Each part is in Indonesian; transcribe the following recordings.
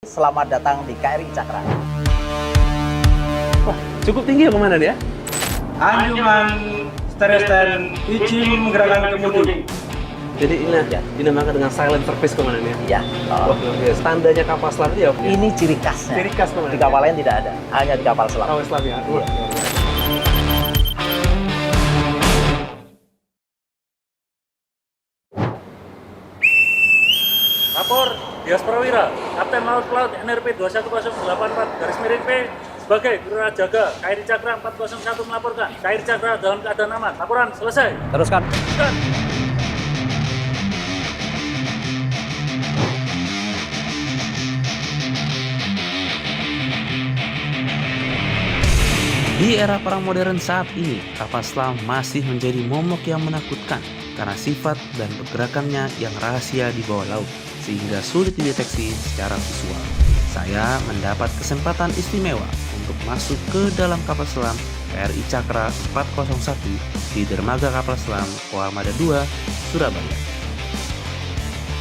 Selamat datang di KRI Cakra. Wah, cukup tinggi ya Komandan ya? Anjungan stereo stand izin menggerakkan kemudi. Jadi ini dinamakan dengan silent service Komandan ya? Iya. Wah, standarnya kapal selam itu ya? Ini ciri khasnya. Ciri khas Komandan. Di kapal lain tidak ada, hanya di kapal selam. Kapal selam ya? Iya. Lapor Dias Prawira, Kapten Laut Pelaut NRP 21084 garis miring P sebagai Perwira Jaga KRI Cakra 401 melaporkan KRI Cakra dalam keadaan aman. Laporan selesai. Teruskan. Teruskan. Di era perang modern saat ini, kapal selam masih menjadi momok yang menakutkan karena sifat dan pergerakannya yang rahasia di bawah laut, sehingga sulit dideteksi secara visual. Saya mendapat kesempatan istimewa untuk masuk ke dalam kapal selam KRI Cakra 401 di dermaga kapal selam Koarmada 2, Surabaya.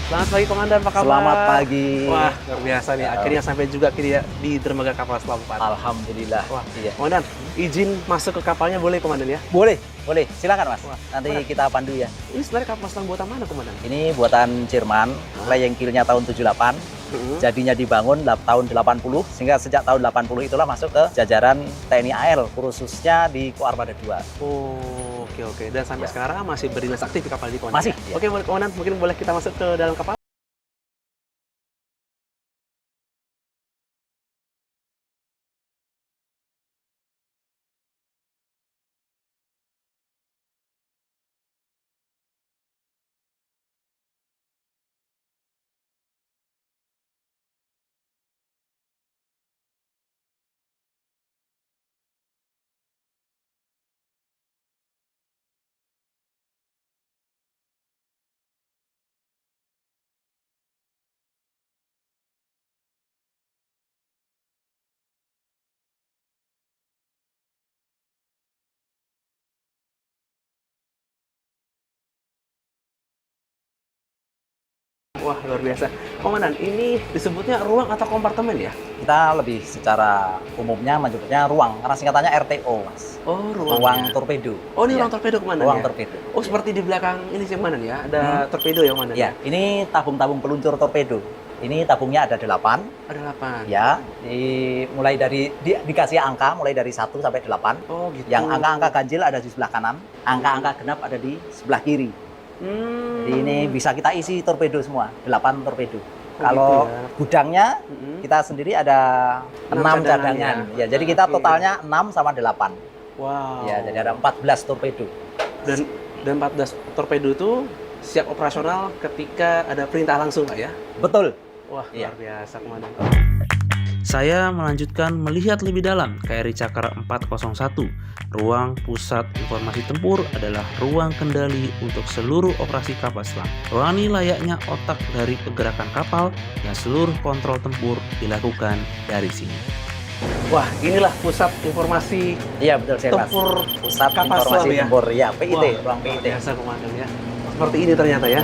Selamat pagi Komandan, apa kabar? Selamat pagi. Wah, luar biasa nih. Akhirnya sampai juga di dermaga kapal selam 4. Alhamdulillah. Wah, Iya. Komandan, izin masuk ke kapalnya boleh Komandan ya? Boleh, boleh. Silakan Mas. Wah, Nanti mana? kita pandu ya. Ini sebenarnya kapal selam buatan mana Komandan? Ini buatan Jerman, layang kilnya tahun 78. Jadinya dibangun tahun 80, sehingga sejak tahun 80 itulah masuk ke jajaran TNI AL, khususnya di Koarmada 2. Oh, oke. Dan sampai Ya. sekarang masih berdinas aktif di kapal ini Komandan? Masih, ya? ya. Oke, boleh Komandan, mungkin boleh kita masuk ke dalam kapal? Wah, luar biasa. Komandan, ini disebutnya ruang atau kompartemen ya? Kita lebih secara umumnya menyebutnya ruang, karena singkatannya RTO, Mas. Oh, Ruang torpedo. Oh, ini Ya. ruang torpedo Komandan Ruang ya? torpedo. Oh, seperti di belakang ini sih Komandan ya? Ada torpedo ya Komandan? Ya, ini tabung-tabung peluncur torpedo. Ini tabungnya ada 8. Ada 8. Ya, mulai dari dikasih angka mulai dari 1 sampai 8. Oh, gitu. Yang angka-angka ganjil ada di sebelah kanan, angka-angka genap ada di sebelah kiri. Jadi ini bisa kita isi torpedo semua, 8 torpedo. Kalau gitu ya. gudangnya kita sendiri ada 6 cadangan cadangan. ya. Ya, jadi kita Oke. totalnya 6 sama 8. Wow. Ya, jadi ada 14 torpedo. Dan 14 torpedo itu siap operasional ketika ada perintah langsung Pak ya? Betul. Wah, Iya. luar biasa Komandan. Saya melanjutkan melihat lebih dalam KRI Cakra 401. Ruang pusat informasi tempur adalah ruang kendali untuk seluruh operasi kapal selam. Ruang ini layaknya otak dari pergerakan kapal dan seluruh kontrol tempur dilakukan dari sini. Wah, inilah pusat informasi Iya, betul sekali, Mas. tempur Pusat kapal informasi selam ya? tempur. Ya, PIT, Wah, ruang luar PIT. biasa Komandan ya. Seperti ini ternyata ya.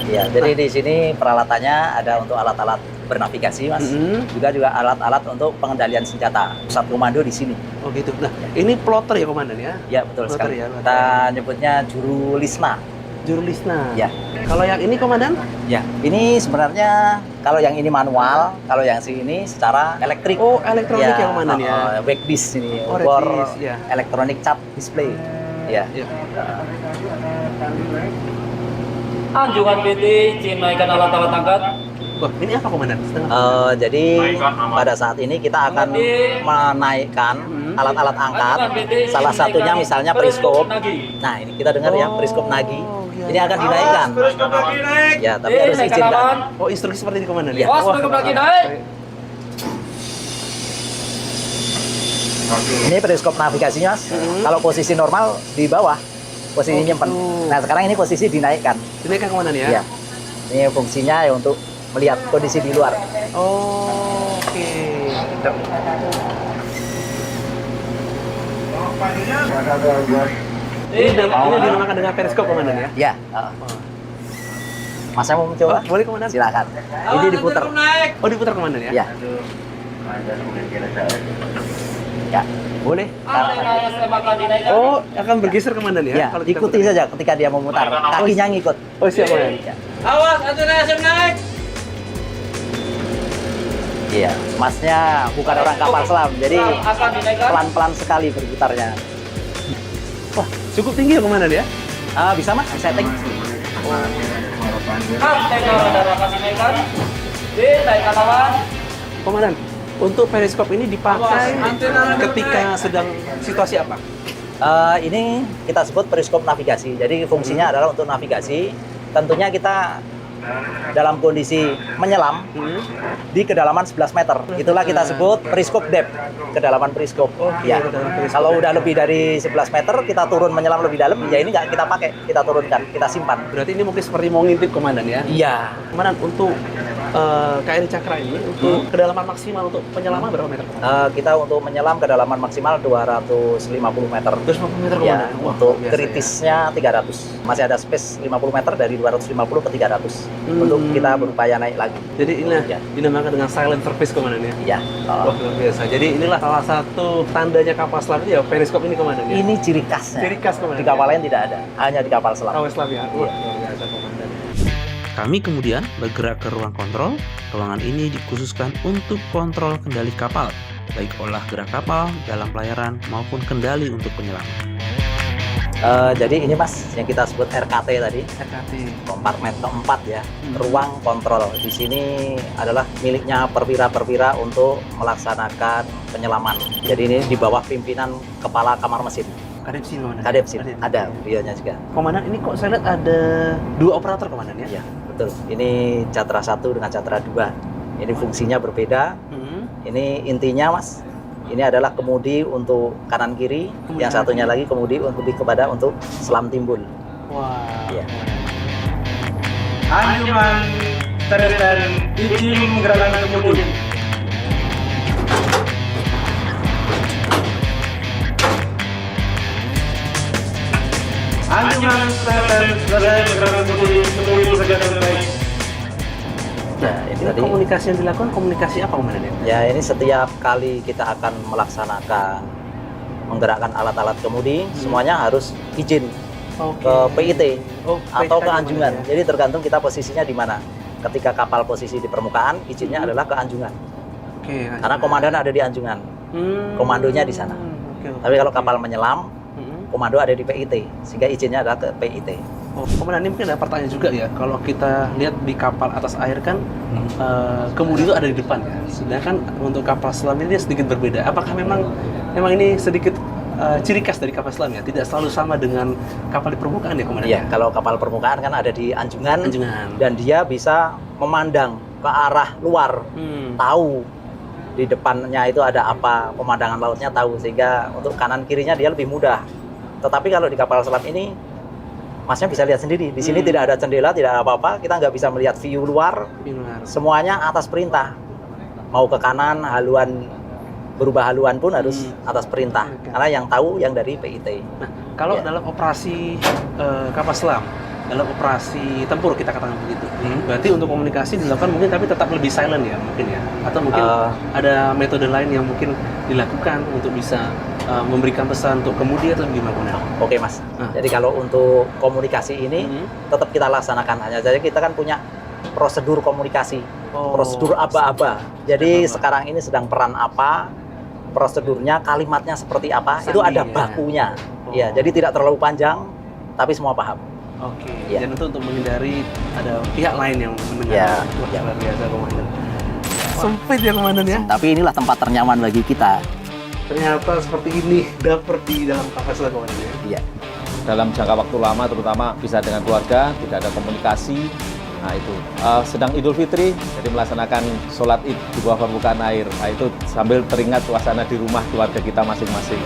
Ya, jadi di sini peralatannya ada untuk alat-alat bernavigasi, Mas. Juga alat-alat untuk pengendalian senjata. Pusat komando di sini. Oh gitu. Nah, ini plotter ya Komandan ya? Ya, betul Plotter sekali. ya, Kita nyebutnya juru lisna. Juru lisna. Ya. Kalau yang ini Komandan? Ya, ini sebenarnya kalau yang ini manual, kalau yang sini secara elektrik. Oh, elektronik ya Komandan ya? Backdisk ini, Oh, for backdisk, ya. electronic chart display. Ya. Ya. Anjungan PT izin naikkan alat-alat angkat. Wah, ini apa Komandan? Setengah. Jadi pada saat ini kita akan menaikkan alat-alat angkat. Salah satunya misalnya periskop. Nah, ini kita dengar ya, periskop Nagi. Ini akan dinaikkan. Periskop lagi naik. Ya, tapi harus izin kan. Oh, instruksi seperti ini Komandan Ya. ya? Awas, Wah, periskop lagi naik. Ini periskop navigasinya, Mas. Kalau posisi normal di bawah, posisi nyimpen. Nah, sekarang ini posisi dinaikkan. Dinaikkan Komandan ya? Ya. Ini fungsinya ya untuk melihat kondisi di luar. Oh, oke. Ini dinamakan dengan periskop Komandan ya? Ya. Masnya mau mencoba? Boleh komandan? Silakan. Ini diputar. Oh, diputar komandan ya? Ya. Ya, boleh. Oh, akan bergeser komandan ya? Ya, Kalau kita ikuti putar. saja ketika dia memutar. Kakinya ngikut. Oh, siap komandan. Ya. Awas, atuh langsung naik. Iya, Masnya bukan orang kapal selam, jadi Akan dinaikkan. pelan-pelan sekali berputarnya. Wah, cukup tinggi ya komandan ya? Bisa Mas, setting. Dinaikkan lawan. Komandan, untuk periskop ini dipakai ketika sedang situasi apa? Ini kita sebut periskop navigasi. Jadi fungsinya adalah untuk navigasi. Tentunya kita dalam kondisi menyelam di kedalaman 11 meter. Itulah kita sebut periskop depth, kedalaman periskop. Ya. kedalaman periskop Kalau udah lebih dari 11 meter, kita turun menyelam lebih dalam, ya ini nggak kita pakai, kita turunkan, kita simpan. Berarti ini mungkin seperti mau ngintip komandan ya? Iya. Komandan, untuk KRI Cakra ini, untuk kedalaman maksimal untuk penyelaman berapa meter? Kita untuk menyelam kedalaman maksimal 250 meter. 250 meter Ya, komandan? Wah, untuk biasa ya. kritisnya 300. Masih ada space 50 meter dari 250 ke 300 untuk kita berupaya naik lagi. Jadi inilah Ya. dinamakan dengan silent service komandan ya? Iya. Wah, luar biasa. Jadi inilah salah satu tandanya kapal selam itu ya, periskop ini komandan ya? Ini ciri khasnya. Ciri khas komandan. Di kapal lain tidak ada, hanya di kapal selam. Kapal selam ya? Wah, Iya. luar biasa komandan. Kami kemudian bergerak ke ruang kontrol. Ruangan ini dikhususkan untuk kontrol kendali kapal, baik olah gerak kapal dalam pelayaran maupun kendali untuk penyelaman. Jadi ini Mas, yang kita sebut RKT tadi, RKT. kompartemen keempat ya, ruang kontrol. Di sini adalah miliknya perwira-perwira untuk melaksanakan penyelaman. Jadi ini di bawah pimpinan kepala kamar mesin. Kadepsin komandan? Kadepsin, ada beliaunya juga. Komandan, ini kok saya lihat ada 2 operator komandan ya? Iya, betul. Ini Catra 1 dengan Catra 2. Ini fungsinya berbeda. Ini intinya Mas, ini adalah kemudi untuk kanan kiri, yang satunya lagi kemudi untuk lebih kepada untuk selam timbul. Wah. Iya. Anjungan stereo dan izin menggerakkan kemudi. Anjungan stereo dan selesai menggerakkan kemudi saja terbaik. Nah, ini Ini tadi. komunikasi yang dilakukan komunikasi apa komandan ya? Ya, ini setiap kali kita akan melaksanakan menggerakkan alat-alat kemudi, semuanya harus izin ke PIT atau ke anjungan. Jadi tergantung kita posisinya di mana. Ketika kapal posisi di permukaan, izinnya adalah ke anjungan. Oke. Karena komandan ada di anjungan. Komandonya di sana. Tapi kalau kapal menyelam, komando ada di PIT, sehingga izinnya adalah ke PIT. Oh, komandan, ini mungkin ada pertanyaan juga ya. Kalau kita lihat di kapal atas air kan, kemudi itu ada di depan ya. Sedangkan untuk kapal selam ini dia sedikit berbeda. Apakah memang ini sedikit ciri khas dari kapal selam ya? Tidak selalu sama dengan kapal di permukaan ya komandan? Iya, kalau kapal permukaan kan ada di anjungan, Anjungan. dan dia bisa memandang ke arah luar, tahu di depannya itu ada apa, pemandangan lautnya tahu, sehingga untuk kanan kirinya dia lebih mudah. Tetapi kalau di kapal selam ini, Masnya bisa lihat sendiri, di sini tidak ada jendela, tidak ada apa-apa, kita nggak bisa melihat view luar, semuanya atas perintah. Mau ke kanan, berubah haluan pun harus atas perintah, karena yang tahu yang dari PIT. Nah, kalau Ya. dalam operasi kapal selam, dalam operasi tempur kita katakan begitu, berarti untuk komunikasi dilakukan mungkin tapi tetap lebih silent ya mungkin ya, atau mungkin ada metode lain yang mungkin dilakukan untuk bisa memberikan pesan untuk kemudi atau gimana? Oke Mas, jadi kalau untuk komunikasi ini tetap kita laksanakan, hanya saja kita kan punya prosedur komunikasi, prosedur aba-aba. Jadi sekarang ini sedang peran apa, prosedurnya, kalimatnya seperti apa, itu ada bakunya. Ya, jadi tidak terlalu panjang, tapi semua paham. Oke. Ya. Dan itu untuk menghindari ada pihak lain yang mendengar. Ya. Wah, luar biasa komandan. Sempit ya komandan ya. Tapi inilah tempat ternyaman bagi kita. Ternyata seperti ini dapur di dalam kapal selam komandan ya. Iya. Dalam jangka waktu lama, terutama bisa dengan keluarga, tidak ada komunikasi. Nah itu, sedang Idul Fitri, jadi melaksanakan sholat id di bawah permukaan air. Nah itu sambil teringat suasana di rumah keluarga kita masing-masing.